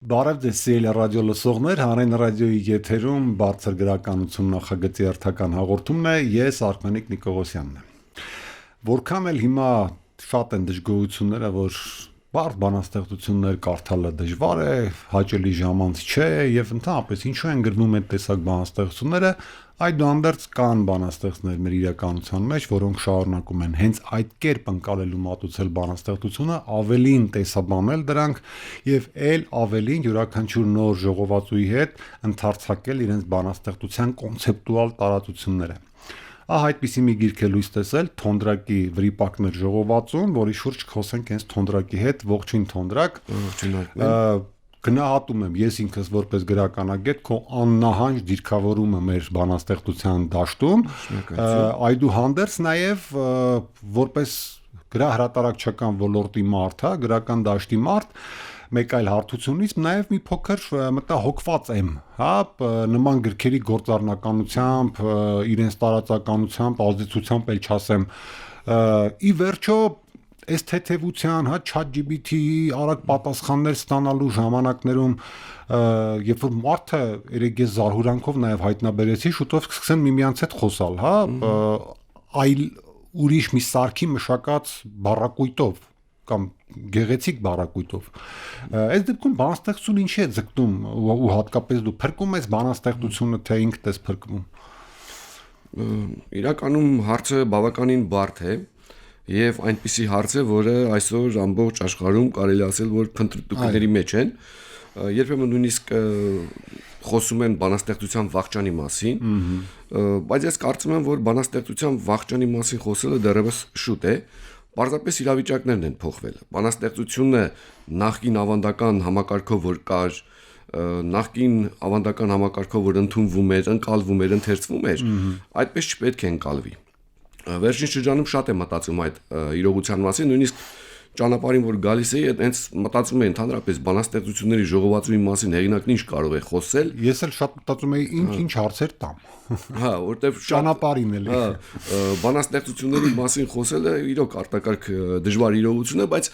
Բարև ձեզ սիրելի ռադիո լսողներ, Հանրային ռադիոյի եթերում բարձր գրականություն նախագծի հերթական հաղորդումն է, ես Արմենիկ Նիկողոսյանն եմ։ Որքան էլ հիմա շատ են դժգոհությունները, որ բարդ բանաստեղծություններ կարդալը դժվար է, հաճելի ժամանց չէ, եւ ընդհանրապես ինչու են գրվում այդ տեսակ բանաստեղծությունները, այդուհանդերձ կան բանաստեղծներ մեր իրականության մեջ, որոնք շարունակում են հենց այդ կերպ ընկալելու մատուցել բանաստեղծությունը, ավելին տեսաբանել դրանք եւ ել ավելին յուրաքանչյուր նոր ժողովածուի հետ ընդարձակել իրենց բանաստեղծության կոնցեպտուալ տարածությունները։ Ահա այդպիսի մի գիրք է լույս տեսել Թոնդրակի վրիպակներ ժողովածուն, որի շուրջ խոսենք հենց Թոնդրակի հետ, ողջույն Թոնդրակ։ Գնահատում եմ ես ինքս որպես գրականագետ քո աննահանջ դիրքավորումը մեր բանաստեղծության դաշտում, այդուհանդերձ նաև որպես գրահրատարակչական ոլորտի մարդ, գրական դաշտի մարդ, մեկ այլ հարթությունից նաև մի փոքր մտահոգված եմ, նման գրքերի գործառնականությամբ, իրենց տարածականությամբ, ազդեցությամբ էլ չասեմ, ի վերջո այս թեթևության, ChatGPT-ի արագ պատասխաններ ստանալու ժամանակներում, երբ որ մարդը երեք ես զարհուրանքով նաև հայտնաբերեցի, շուտով սկսեն միմյանց հետ խոսալ, այլ ուրիշ մի սարքի մշակած բառակույտով կամ գեղեցիկ բառակույտով։ Այս դեպքում բանաստեղծությունը ինչի է ձգտում ու հատկապես դու փրկում ես բանաստեղծությունը, թե ինքդ ես փրկվում։ Իրականում հարցը բավականին բարդ է եւ այնպիսի հարց է, որը այսօր ամբողջ աշխարհում կարելի ասել, որ փնտրտուքների մեջ են, երբեմն նույնիսկ խոսում են բանաստեղծության վախճանի մասին, բայց ես կարծում եմ, որ բանաստեղծության վախճանի մասին խոսելը դեռևս շուտ է, պարզապես իրավիճակներն են փոխվել։ Բանաստեղծությունը նախկին ավանդական համակարգով որ կար, նախկին ավանդական համակարգով որ ընդունվում էր, ընկալվում էր, ընթերցվում էր, այդպես չպետք է ընկալվի։ Վերջին շրջանում շատ եմ մտածում այդ իրողության մասին, նույնիսկ ճանապարհին որ գալիս էի, հենց մտածում էի ընդհանրապես բանաստեղծությունների ժողովածուի մասին հեղինակն ինչ կարող է խոսել։ Ես էլ շատ մտածում էի ինչ հարցեր տամ։ Որտեվ ճանապարհին էլի։ Բանաստեղծությունների մասին խոսելը իրոք արտակարգ դժվար իրողություն է, բայց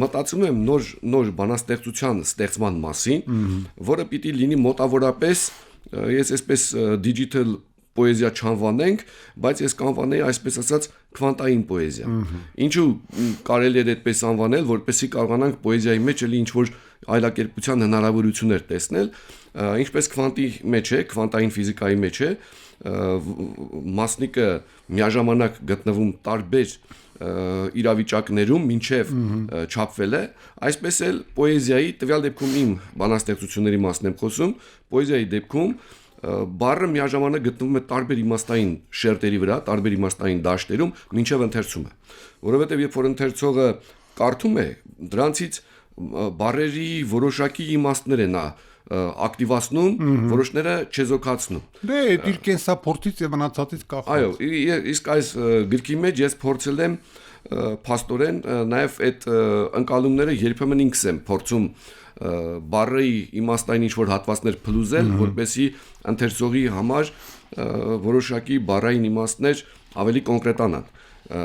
մտածում եմ նոր բանաստեղծության ստեղծման մասին, որը պիտի լինի մոտավորապես, ես այսպես digital պոեզիա չանվանենք, բայց ես կանվանեի այսպես ասած քվանտային պոեզիա։ Ինչու կարելի է այդպես անվանել, որպեսզի կարողանանք պոեզիայի մեջ էլի ինչ-որ այլակերպության հնարավորություններ տեսնել, ինչպես քվանտի մեջ է, քվանտային ֆիզիկայի մեջ է, մասնիկը միաժամանակ գտնվում տարբեր իրավիճակներում մինչև չափվել է, այսպես էլ պոեզիայի, տվյալ դեպքում իմ բանաստեղծությունների մասն եմ խոսում, պոեզիայի դեպքում բառը միաժամանակ գտնվում է տարբեր իմաստային շերտերի վրա, տարբեր իմաստային դաշտերում, մինչև ընթերցումը, որովհետև երբ որ ընթերցողը կարդում է, դրանցից բառերի որոշակի իմաստներ են ակտիվացնում, որոշները չեզոքացնում։ Դե իր կենսափորձից եւ մնացածից կախված։ Այո, իսկ այս գրքի մեջ ես փորձել եմ փաստորեն նաև այդ ընկալումները երբեմն ինքս եմ փորձում բառի իմաստային ինչ-որ հատվածներ փլուզել, որպեսզի ընթերցողի համար որոշակի բառային իմաստներ ավելի կոնկրետանան։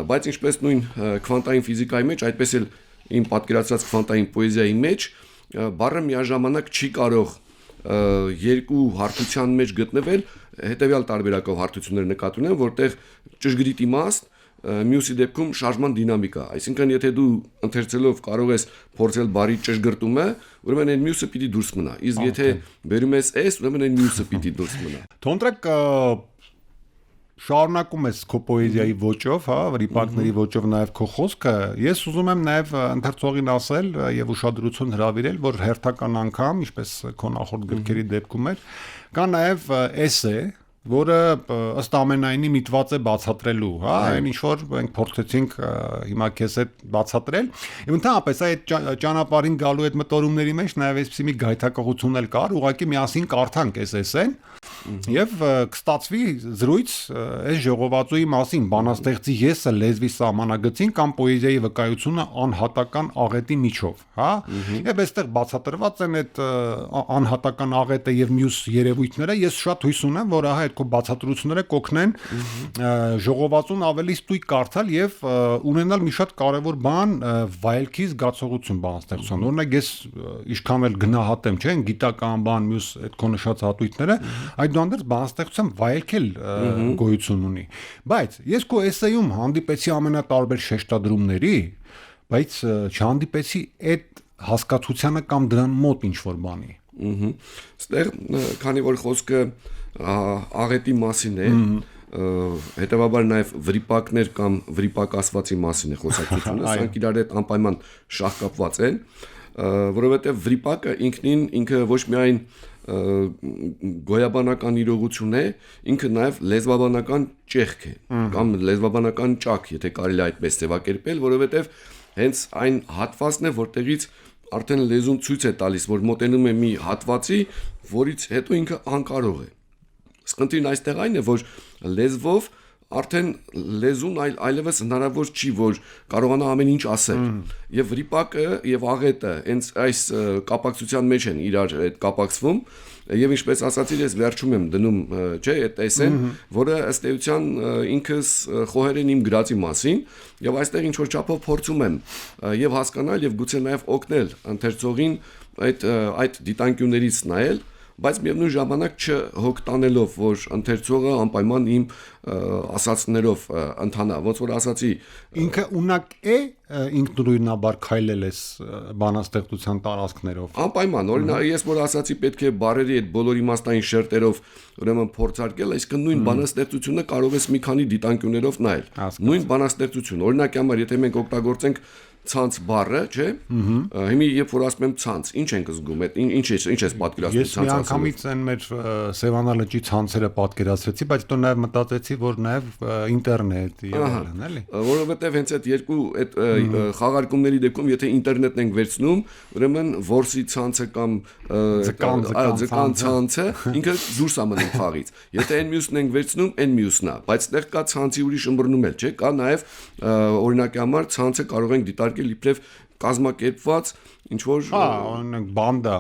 Բայց ինչպես նույն քվանտային ֆիզիկայի մեջ, այդպես էլ իմ պատկերացրած քվանտային պոեզիայի մեջ բառը միաժամանակ չի կարող երկու հարթության մեջ գտնվել, հետևյալ տարբերակով հարթություններ նկատի ունեմ, որտեղ ճշգրիտ իմաստ, մյուսի դեպքում շարժման դինամիկա, այսինքն եթե դու ընթերցելով կարող ես փորձել բառի ճշգրտումը, ուրեմն այն մյուսը պիտի դուրս մնա, իսկ եթե բերում ես S, ուրեմն այն մյուսը պիտի դուրս մնա։ Թոնդրակ շարունակում ես քո պոեզիայի ոճով, վրիպակների ոճով նաև քո խոսքը, ես ուզում եմ նաև ընթերցողին ասել եւ ուշադրություն հրավիրել, որ հերթական անգամ, ինչպես քո նախորդ գրքերի դեպքում էր, կա նաև էսե, որը ըստ ամենայնի միտված է բացատրելու, այն ինչ որ մենք փորձեցինք հիմա քեզ հետ բացատրել, եւ ընդհանրապես այդ ճանապարհին գալու այդ մտորումների մեջ նաև այսպեսի մի գայթակղություն էլ կար, ուղղակի միասին կարդանք այս էսեն եւ կստացվի զրույց այս ժողովածուի մասին, բանաստեղծի եսը լեզվի սահմանագծին կամ պոեզիայի վկայությունը անհատական աղետի միջով, եւ այստեղ բացատրված են այդ անհատական աղետը եւ մյուս երևույթները, ես շատ հույս ունեմ, որ ահա այդ քո բացատրությունները կօգնեն ժողովածուն ավելի ստույգ կարդալ եւ ունենալ մի շատ կարեւոր բան վայելքի զգացողություն բանաստեղծության։ Օրինակ ես ինչքան էլ գնահատեմ, չէ՞, գիտական բան, մյուս այդ քո նշած հատույթները, այդուհանդերձ բանաստեղծության վայելք էլ գոյություն ունի։ Բայց ես քո էսեյում հանդիպեցի ամենատարբեր շեշտադրումների, բայց չհանդիպեցի այդ հասկացությանը կամ դրան մոտ ինչ-որ բանի։ Ստեղ քանի որ խոսքը աղետի մասին է, հետևաբար նաև վրիպակներ կամ վրիպակասվածի մասին է խոսակցությունը, սրանք իրար հետ անպայման շահկապված են, որովհետև վրիպակը ինքը ոչ միայն գոյաբանական իրողություն է, ինքը նաև լեզվաբանական ճեղք է կամ լեզվաբանական ճաք, եթե կարելի է այդպես ձևակերպել, որովհետև հենց այն հատվածն է, որտեղից արդեն լեզուն ցույց է տալիս, որ մոտենում է մի հատվածի, որից հետո ինքը անկարող է։ Խնդիրն այստեղ այն է, որ լեզվով արդեն լեզուն այլևս հնարավոր չի, որ կարողանա ամեն ինչ ասել։ Եվ վրիպակը եւ աղետը հենց այս կապակցության մեջ են իրար այդ կապակցվում, եւ ինչպես ասացի, ես վերջում եմ դնում, չէ, այդ էսեն, որը ըստ էության ինքս խոհեր են իմ գրածի մասին, եւ այստեղ ինչ որ չափով փորձում եմ եւ հասկանալ եւ գուցե նաեւ օգնել ընթերցողին այդ դիտանկյուններից նայել, բայց միևնույն ժամանակ չհոգ տանելով, որ ընթերցողը անպայման իմ ասածներով ընթանա, ոնց որ ասացի, ինքը ունակ է ինքնուրույնաբար քայլել էս բանաստեղծության տարածքներով։ Անպայման, օրինակ ես որ ասացի պետք է բարերի այդ բոլոր իմաստային շերտերով ուրեմն փորձարկել, այսինքն նույն բանաստեղծությունը կարող ես մի քանի դիտանկյուններով նայել։ Նույն բանաստեղծություն, օրինակի համար, եթե մենք օգտագործենք ցանց բառը, չէ՞։ Հիմա երբ որ ասում եմ ցանց, ինչ ենք զգում, ինչ ես պատկերացնում ցանց ասում։ Ես միանգամից այն մեր Սևանա լճի ցանցերը պատկերացրեցի, բայց հետո նաև մտածեցի, որ նաև ինտերնետ եւ այլն, էլի։ Որովհետեւ հենց այդ երկու այդ խաղարկումների դեպքում, եթե ինտերնետն ենք վերցնում, ուրեմն որսի ցանցը կամ ձկան ցանցը ինքը դուրս է մնում խաղից։ Եթե այն մյուսն ենք վերցնում, այն մյուսն է, բայց այդտեղ կա ցանցի ուրիշ ըմբռնում էլ, չէ՞։ Կա նաև օրինակի համար ցանցը կարող ենք դիտարկել իբրև կազմակերպված ինչ որ օրինակ բանդա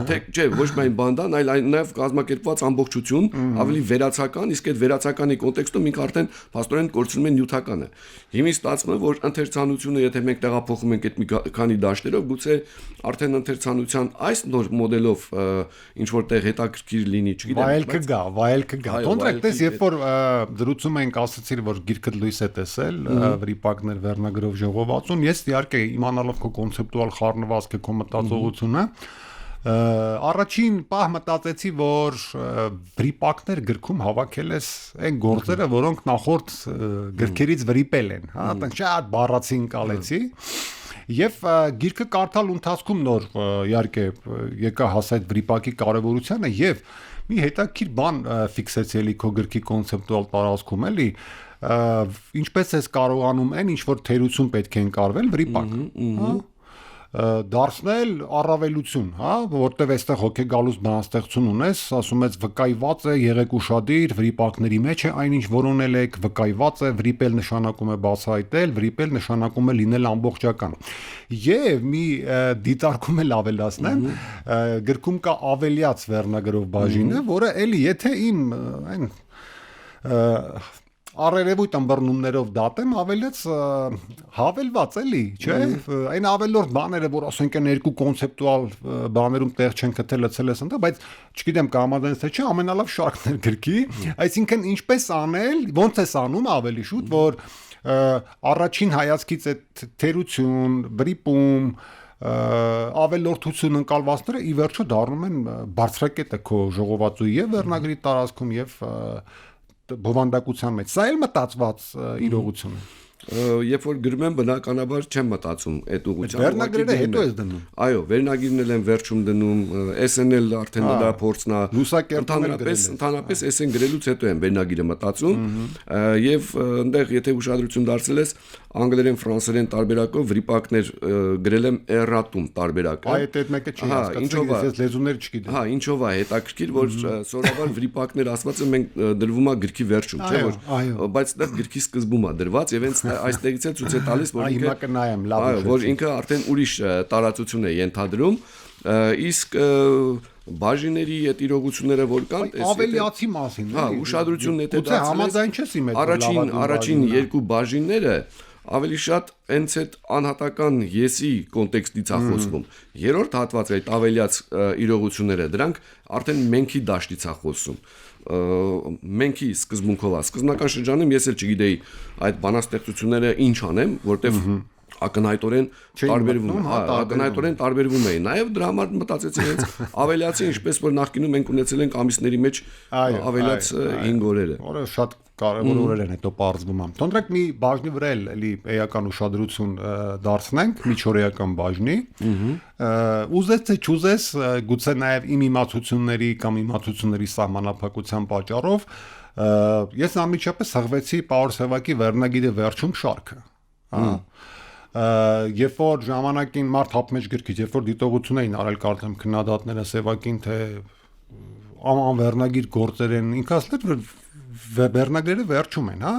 թե չէ ոչ միայն բանդան այլ նաև կազմակերպված ամբողջություն ավելի վերացական իսկ այդ վերացականի կոնտեքստում ինքը արդեն փաստորեն կորցնում է նյութականը հիմի ստացվում է որ ընթերցանությունը եթե մենք տեղափոխում ենք այդ մի քանի դաշտերով գուցե արդեն ընթերցանության այս նոր մոդելով ինչ որտեղ հետաքրքիր լինի չգիտեմ վայելքը գա կոնտրակտ տես երբ որ դրուցում ենք ասացիր որ գիրքը լույս է տեսել վրիպակներ վերնագրով ժողովածուն ես իհարկե իմանալով քո կոնցեպտուալ խառնվածքը քո մտածողությունը առաջին պահ մտածեցի որ վրիպակներ գրքում հավաքել ես այն գործերը որոնք նախորդ գրքերից վրիպել են հա այդպես շատ բառացին կալեցի եւ գիրքը կարդալ ընթացքում նոր իհարկե եկա հասա այդ վրիպակի կարեւորությանը եւ մի հետաքրքիր բան ֆիքսեցի քո գրքի կոնցեպտուալ տարածքում էլի ինչպես ես կարողանում այն ինչ որ թերություն պետք է ընկարվել վրիպակ հա դարձնել առավելություն, հա, որտեվ այստեղ հոգեգալուց բանաստեղծություն ունես, ասում ես վկայված է, եղեք ուշադիր, վրիպակների մեջ է այնինչ որոնել եք, վկայված է, վրիպել նշանակում է բացահայտել, վրիպել նշանակում է լինել ամբողջական։ Եվ մի դիտարկում էլ ավելացնեմ, գրքում կա ավելյաց վերնագրով բաժինը, որը էլի եթե իմ այն առերևույթ ըմբռնումներով դատեմ ավելից հավելված էլի, չէ՞, այն ավելորդ բաները, որ ասենք են երկու կոնցեպտուալ բաներում տեղ չեն գտել լցել են, բայց չգիտեմ կհամաձայնես թե չէ, ամենալավ շարքներ գրքի, այսինքն ինչպես անել, ոնց ես անում ավելի շուտ, որ առաջին հայացքից այդ թերություն, վրիպում ավելորդություն ընկալվածները ի վերջո դառնում են բարձրակետը քո ժողովածուի եւ վերնագրի տարածքում եւ բովանդակության մեջ սա էլ մտածված իրողություն է երբ որ գրում եմ բնականաբար չեմ մտածում այդ ուղղությամբ վերնագրերը հետո ես դնում այո վերնագիրն էլ եմ վերջում դնում SNL արդեն դա փորձնա ընդհանրապես SN գրելուց հետո եմ վերնագիրը մտածում եւ այնտեղ եթե ուշադրություն դարձել ես անգլերեն ֆրանսերեն տարբերակով վրիպակներ գրել եմ erratum տարբերակը այդ մեկը չի հասկացել ես լեզուներ չգիտեմ հա ինչով է հետաքրքիր որ սովորաբար վրիպակներ ասվածը մենք դրվում է գրքի վերջում չէ որ բայց դա գրքի սկզբում է դրված եւ հենց այստեղից է ցույց է տալիս որ ինքը որ ինքը արդեն ուրիշ տարածություն է ենթադրում Իսկ բաժիների այդ իրողությունները որ կան, ավելիացի մասին, հա, ուշադրությունն եթե դարձնես, համաձայն չես իմ հետ, առաջին երկու բաժինները ավելի շատ հենց այդ անհատական եսի կոնտեքստից է խոսվում։ Երրորդ հատվածը այդ ավելիաց իրողությունները, դրանք արդեն մենքի դաշտից է խոսում։ Մենքի սկզբունքով է։ Սկզբնական շրջանում ես էլ չգիտեի այդ բանաստեղծությունները ինչ անեմ, որտեվ ակնհայտորեն տարբերվում էին։ Նաև դրա համար մտածեցի հենց ավելիացի, ինչպես որ նախկինում մենք ունեցել ենք ամիսների մեջ ավելիաց 5 օրերը։ Որը շատ կարևոր օրեր են, հետո պարզվում է։ Թողնենք մի բաժնի վրա էլի էական ուշադրություն դարձնենք, միջօրեական բաժնի։ Ուզես թե չուզես, գուցե նաև իմ իմացությունների կամ իմացությունների սահմանափակության պատճառով ես անմիջապես հղվեցի Պաուլ Սևակի վերնագիրը վերջում շարքը։ Երբ որ ժամանակին մարդ հապմեջ գրքից, երբ որ դիտողություն էին արել կարծեմ քննադատները Սևակին, թե անվերնագիր գործեր են, ինքը ասել էր վերնագրերը վերջում են, հա,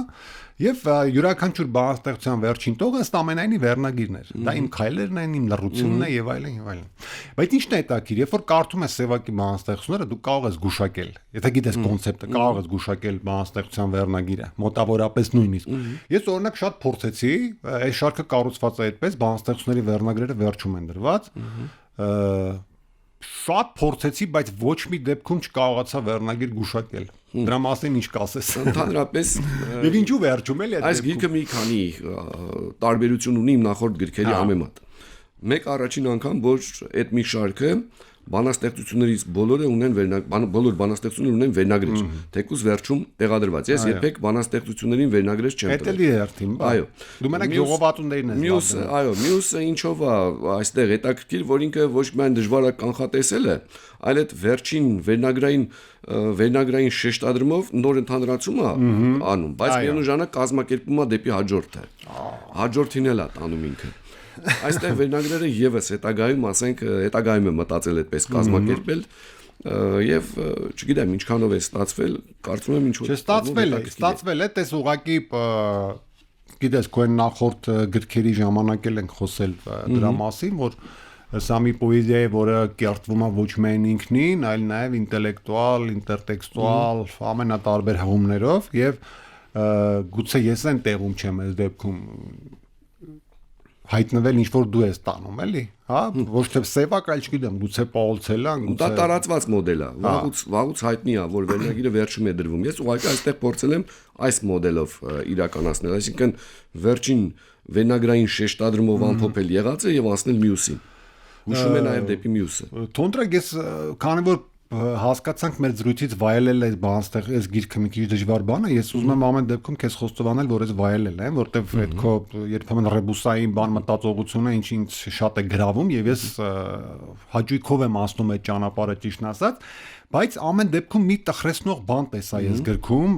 եւ յուրաքանչյուր բանաստեղծության վերջին տողը ըստ ամենայնի վերնագիրն էր։ Դա իմ քայլերն են, իմ լռությունն է եւ այլն եւ այլն։ Բայց ինչն է հետաքրքիր, երբ որ կարդում ես Սևակի բանաստեղծությունները, դու կարող ես գուշակել։ Եթե գիտես կոնցեպտը, կարող ես գուշակել բանաստեղծության վերնագիրը, մոտավորապես նույնիսկ։ Ես օրինակ շատ փորձեցի, այս շարքը կառուցված է այդպես, բանաստեղծությունների վերնագրերը վերջում են դրված։ Շատ փորձեցի, բայց ոչ մի դեպքում չկարողացա վերնագիր գուշակել։ Դրա մասին ինչ կասես։ Ընդհանրապես եւ ինչու վերջում էլի այս գիրքը մի քանի տարբերություն ունի իմ նախորդ գրքերի համեմատ։ Մեկ առաջին անգամ, որ այդ մի շարքը բանաստեղծություններից բոլոր բանաստեղծությունները ունեն վերնագրեր, թեկուզ վերջում տեղադրված։ Ես երբեք բանաստեղծություններին վերնագրեր չեմ դրել։ Դա էլի երթին, այո։ Դու մենակ ժողովատուններն ես դարձել։ Մյուսը ինչով է այստեղ հետաքրքիր, որ ինքը ոչ միայն դժվար է կանխատեսելը, այլ այդ վերջին վերնագրային շեշտադրումով նոր ընդհանրացում է անում, բայց միևնույն ժամանակ կազմակերպում է դեպի հաջորդը։ Հաջորդին էլ է տանում ինքը։ Այստեղ վերնագրերը եւս հետագայում, ասենք, հետագայում է մտածել այդպես կազմակերպել եւ չգիտեմ ինչքանով է ստացվել, կարծում եմ ինչ որ ստացվել է, տես ուղակի գիտես, քո նախորդ գրքերի ժամանակ էլ ենք խոսել դրա մասին, որ սա մի պոեզիա է, որը կերտվում է ոչ միայն ինքնին, այլ նաեւ ինտելեկտուալ, ինտերտեքստուալ, ամենատարբեր հղումներով եւ գուցե ես այն տեղում չեմ այս դեպքում հայտնվել ինչ որ դու ես տանում, էլի, հա, ոչ թե Սևակ, այլ չգիտեմ, գուցե Պաուլ Ցելան, դա տարածված մոդել է, վաղուց հայտնի է, որ վերնագիրը վերջում է դրվում։ Ես ուղղակի այստեղ փորձել եմ այս մոդելով իրականացնել, այսինքն վերջին վերնագրային շեշտադրումով ամփոփել եղածը եւ անցնել մյուսին։ Հուշում է նաեւ դեպի մյուսը։ Թոնտրակ ես քանի որ հասկացանք մեր զրույցից վայելել այս բանաստեղ, այս գիրքը մի քիչ դժվար բան է, ես ուզում եմ ամեն դեպքում քեզ խոստովանել, որ ես վայելել եմ, որտեվ այդ քո երբեմն ռեբուսային բան մտածողությունը ինչ շատ է գրավում եւ ես հաճույքով եմ անցնում այդ ճանապարհը ճիշտն ասած, բայց ամեն դեպքում մի տխրեցնող բան տեսա ես գրքում,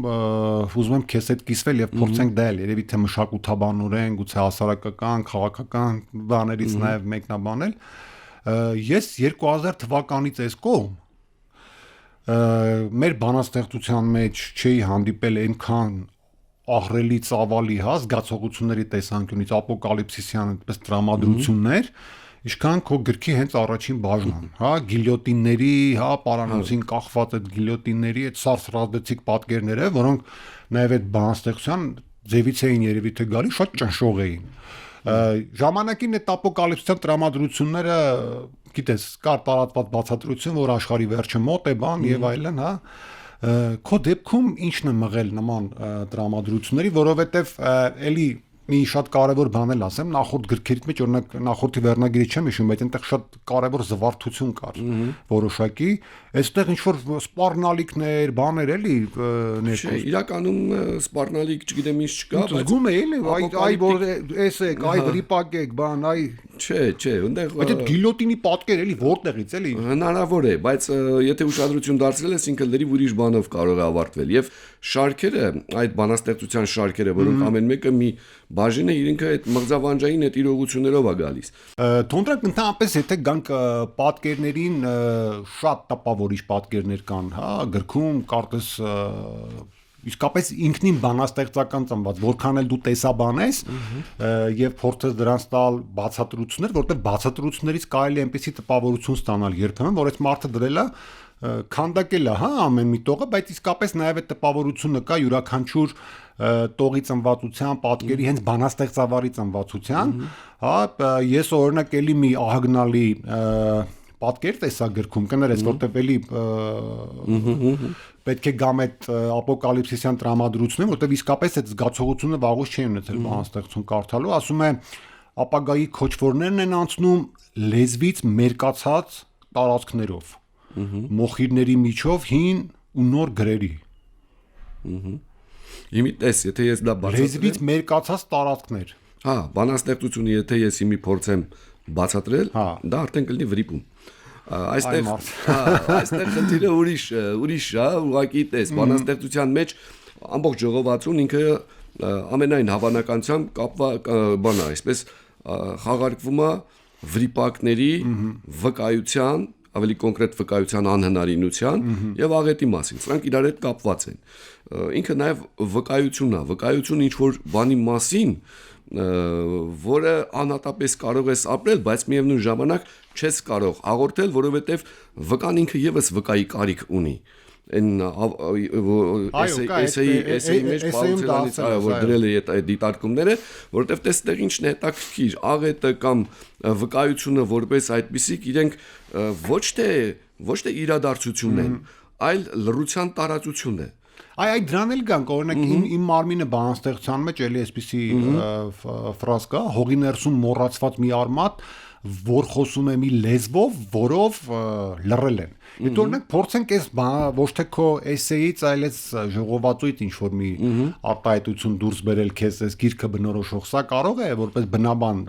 ուզում եմ քեզ հետ կիսվել եւ փորձենք դա էլ երևի թե մշակութաբանորեն, գուցե հասարակական, քաղաքական բաներից նաեւ մեկնաբանել։ Ես 2000 թվականից այս կողմ մեր բանաստեղծության մեջ չի հանդիպել այնքան ահռելի ծավալի զգացողությունների տեսանկյունից ապոկալիպսիսյան այդպես տրամադրություններ, ինչքան քո գրքի հենց առաջին բաժնում, հա, գիլյոտինների, հա, պարանոցին կախված այդ գիլյոտինների այդ սարսռազդեցիկ պատկերները, որոնք նաև այդ բանաստեղծության ձևից էին երևի թե գալի, շատ ճնշող էին։ Ժամանակին այդ ապոկալիպսյան տրամադրությունները գիտես, կար տարածված բացատրություն, որ աշխարհի վերջը մոտ է բան եւ այլն, հա։ Քո դեպքում ի՞նչն է մղել նման տրամադրությունների, որովհետեւ էլի մի շատ կարևոր բան էլ ասեմ, նախորդ գրքերից մեջ օրինակ նախորդի վերնագիրի չեմ հիշում, բայց այնտեղ շատ կարևոր զվարթություն կար որոշակի, այստեղ ինչ որ սպառնալիքներ, բաներ էլի ներկայ։ Իրականում սպառնալիք, չգիտեմ ինչ չկա, բայց զգում է էլի, այ որ էսեք, այ վրիպակեք, բան, այ Չէ, այնտեղ այդ գիլյոտինի պատկեր էլի որտեղից էլի հնարավոր է, բայց եթե ուշադրություն դարձրել ես, ինքը լրիվ ուրիշ բանով կարող է ավարտվել եւ շարքերը, այդ բանաստեղծության շարքերը, որոնք ամեն մեկը մի բաժին է, ինքը այդ մղձավանջային այդ իրողություններով է գալիս։ Թոնտրակ ընդհանրապես եթե գանք պատկերներին շատ տպավորիչ պատկերներ կան, հա, գրքում կարծես իսկապես ինքնին բանաստեղծական ծնված, որքան էլ դու տեսաբանես եւ փորձես դրանց տալ բացատրություններ, որտեղ բացատրություններից կարելի է այնպեսի տպավորություն ստանալ երբեմն, որ այս մարդը դրել է քանդակել է, հա, ամեն մի տողը, բայց իսկապես նաեւ այդ տպավորությունը կա յուրաքանչյուր տողի ծնվածության, պատկերի հենց բանաստեղծավարի ծնվածության, հա, ես օրինակ էլի մի ահագնալի պատկեր տեսա գրքում, կներես, որտեղ էլի պետք է գամ այդ ապոկալիպսիսյան տրամադրությունները, որտեղ իսկապես այդ զգացողությունը վաղուց չի ունեցել բանաստեղծություն կարդալու, ասում է ապագայի քոչվորներն են անցնում լեզվից մերկացած տարածքներով, մոխիրների միջով հին ու նոր գրերի։ Իմի տես, եթե ես դա բացատրեմ, լեզվից մերկացած տարածքներ։ Հա, բանաստեղծությունը եթե ես իմի փորձեմ բացատրել, դա արդեն կլինի վրիպում։ Այստեղ խնդիրը ուրիշ է, ուղղակի տես, բանաստեղծության մեջ ամբողջ ժողովածուն ինքը ամենայն հավանականությամբ բան է, այսպես խաղարկվում է վրիպակների վկայության, ավելի կոնկրետ վկայության անհնարինության եւ աղետի մասին։ Սրանք իրար հետ կապված են։ Ինքը նաեւ վկայությունն է, վկայություն ինչ որ բանի մասին, որը անհատապես կարող ես ապրել, բայց միևնույն ժամանակ չես կարող հաղորդել, որովհետեւ վկան ինքը եւս վկայի կարիք ունի։ Էսեի մեջ Պաուլյանից որ դրել է այդ դիտարկումները, որովհետև տեստեղ ինչն է հետաքրքիր, աղետը կամ վկայությունը որպես այդպիսիք իրենք ոչ թե իրադարձությունն են, այլ լռության տարածություն է։ Այ դրան էլ գանք, օրինակ իմ մարմինը բանաստեղծության մեջ էլի այսպիսի ֆրազ կա, հողի ներսում մոռացված մի արմատ, որ խոսում է մի լեզվով, որով լռել են։ Այդ օրինակ փորձենք այս ոչ թե քո էսեից, այլ այս ժողովածուից ինչ որ մի արտահայտություն դուրս բերել քեզ այս գիրքը բնորոշող, սա կարող է որպես բնաբան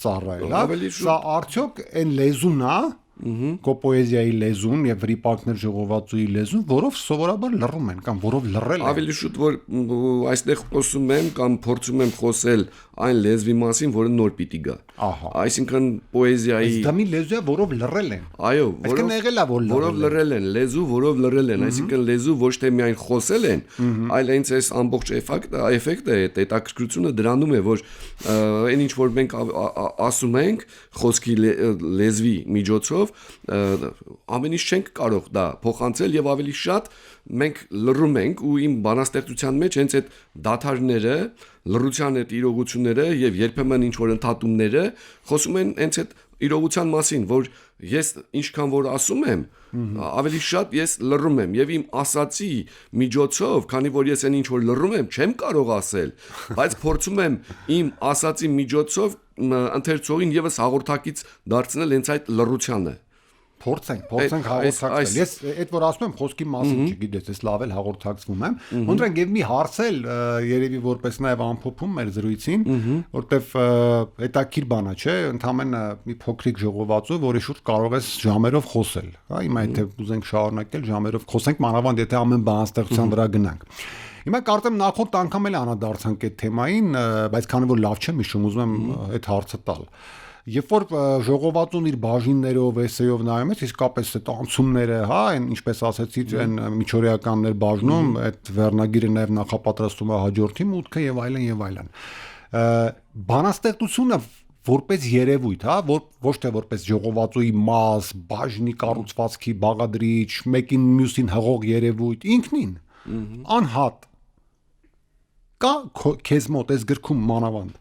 ծառայել, հա։ Սա արդյոք այն լեզուն է, քո պոեզիայի լեզուն եւ վրիպակներ ժողովածուի լեզուն, որով սովորաբար լռում են կամ որով լռել են։ Ավելի շուտ որ այստեղ խոսում եմ կամ փորձում եմ խոսել այն լեզվի մասին, որը նոր պիտի գա։ Այսինքն պոեզիայի դա մի լեզու է, որով լռել են։ Այո, որով լռել են, լեզու, որով լռել են, այսինքն լեզու ոչ թե միայն խոսել են, այլ այնց այս ամբողջ էֆեկտը, հետաքրքրությունը դրանում է, որ այն ինչ որ մենք ասում ենք խոսքի լեզվի միջոցով ամեն ինչ չենք կարող դա փոխանցել եւ ավելի շատ մենք լռում ենք ու իմ բանաստեղծության մեջ հենց այդ դաթարները, լռության այդ իրողությունները եւ երբեմն ինչ որ ընդհատումները խոսում են հենց այդ իրողության մասին, որ ես ինչքան որ ասում եմ, ավելի շատ ես լռում եմ եւ իմ ասացի միջոցով, քանի որ ես այն ինչ որ լռում եմ, չեմ կարող ասել, բայց փորձում եմ իմ ասացի միջոցով ընթերցողին եւս հաղորդակից դարձնել հենց այդ լռությանը։ Փորձենք հաղորդակցել։ Ես այդ որ ասում եմ խոսքի մասին չգիտես, ես լավ էլ հաղորդակցվում եմ։ Ոնց եւ մի հարցել երևի որպես նաեւ ամփոփում մեր զրույցին, որտեվ հետաքրքիր բան է, չէ՞, ընդամենը մի փոքրիկ ժողովածու, որի շուրջ կարող ես ժամերով խոսել, հա, հիմա եթե ուզենք շարունակել ժամերով խոսենք, մանավանդ եթե ամեն բանաստեղծության վրա գնանք։ Հիմա կարծեմ նախորդ անգամ էլ անդրադարձանք այդ թեմային, բայց քանի որ լավ չեմ հիշում, ուզում եմ այդ հարցը տալ։ Երբ որ ժողովածուն իր բաժիններով, էսեյով նայում ես, իսկապես այդ անցումները, հա, այն ինչպես ասեցիք, այն միջօրեականներ բաժնում, այդ վերնագիրը նաև նախապատրաստում է հաջորդի մուտքը եւ այլն եւ այլն։ Բանաստեղծությունը որպես երևույթ, հա, ոչ թե որպես ժողովածուի մաս, բաժնի կառուցվածքի բաղադրիչ, մեկին մյուսին հղող երևույթ, ինքնին անհատ կա քեզ մոտ այս գրքում մանավանդ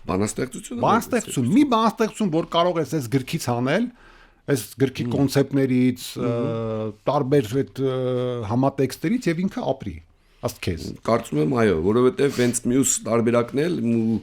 բանաստեղծություն, մի բանաստեղծություն, որ կարող ես այս գրքից անել, այս գրքի կոնցեպտներից, տարբեր այդ համատեքստերից եւ ինքը ապրի, ըստ քեզ։ Կարծում եմ այո, որովհետեւ հենց մյուս տարբերակն էլ ու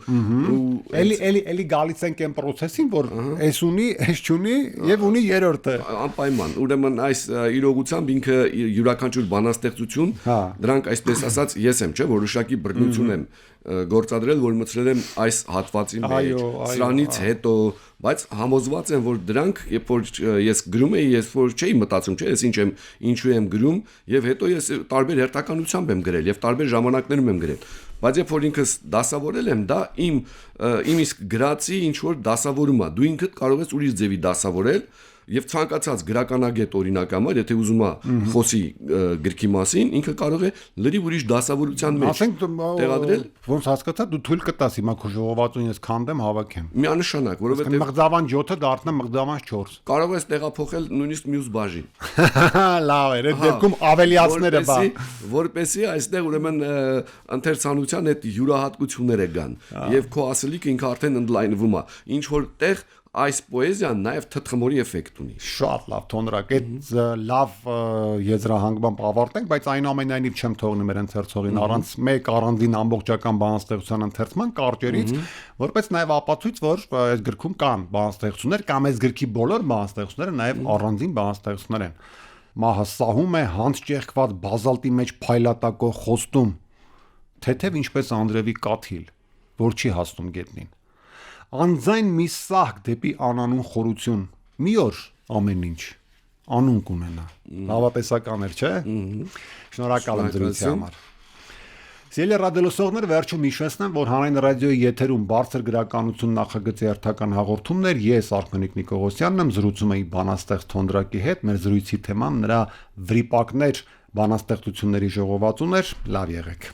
էլի գալիս ենք այն process-ին, որ այս ունի, այս չունի եւ ունի երրորդը։ Անպայման, ուրեմն այս իրողությամբ ինքը յուրաքանչյուր բանաստեղծություն, դրանք այսպես ասած ես եմ, չէ, որոշակի բռնություն եմ գործադրել, որ մտցրել եմ այս հատվածի մեջ, սրանից հետո, բայց համոզված եմ, որ դրանք, երբ որ ես գրում էի, ես որ չէի մտածում, չէ, ես ինչու եմ գրում, եւ հետո ես տարբեր հերթականությամբ եմ գրել եւ տարբեր ժամանակներում եմ գրել։ Բայց երբ որ ինքս դասավորել եմ, դա իմ իսկ գրածի ինչ որ դասավորում է։ Դու ինքդ կարող ես ուրիշ ձևի դասավորել, եւ ցանկացած գրականագետ օրինակ համար, եթե ուզում է խոսի գրքի մասին, ինքը կարող է լրիվ ուրիշ դասավորության մեջ տեղադրել։ Ոնց հասկացա, դու թույլ կտաս հիմա քո ժողովածուն ես քանդեմ, հավաքեմ։ Միանշանակ, որովհետեւ մղձավան 7-ը դառնա մղձավան 4։ Կարող ես տեղափոխել նույնիսկ մյուս բաժին։ Լավ է, այդ դեպքում ավելիացները բա։ Որպեսզի այստեղ ուրեմն ընթերցանության այդ յուրահատկությունները գան եւ քո ասելիքը ինքը արդեն ընդլայնվում է։ Ինչ որ տեղ այս պոեզիան նաև թթխմորի էֆեկտ ունի։ Շատ լավ, Թոնրակ, այդ լավ եզրահանգմամբ ավարտենք, բայց այնուամենայնիվ չեմ թողնի մեր ընթերցողին առանց մեկ առանձին ամբողջական բանաստեղծության ընթերցման կարճերից, որպես նաև ապացույց, որ այս գրքում կան բանաստեղծություններ կամ այս գրքի բոլոր բանաստեղծությունները նաև առանձին բանաստեղծություններ են։ Մահը սահում է հանց ճեղքված բազալտի մեջ փայլատակող խոստում, թեթև ինչպես Անդրևի կաթիլ, որ չի հասնում գետնին։ Անձայն մի սահք դեպի անանուն խորություն, մի օր ամեն ինչ անուն կունենա։ Լավատեսական էր, չէ՞։ Շնորհակալ եմ դրության համար։ Սիրելի ռադիոլսողներ, վերջում հիշեցնեմ, որ հանրային ռադիոյի եթերում բարձր գրականություն նախագծի հերթական հաղորդումներ, ես Արմենիկ Նիկողոսյանն եմ, զրուցում էի բանաստեղծ Թոնդրակի հետ, մեր զրույցի թեման նրա վրիպակներ բանաստեղծությունների ժողովածուն էր։ Լավ եղեք։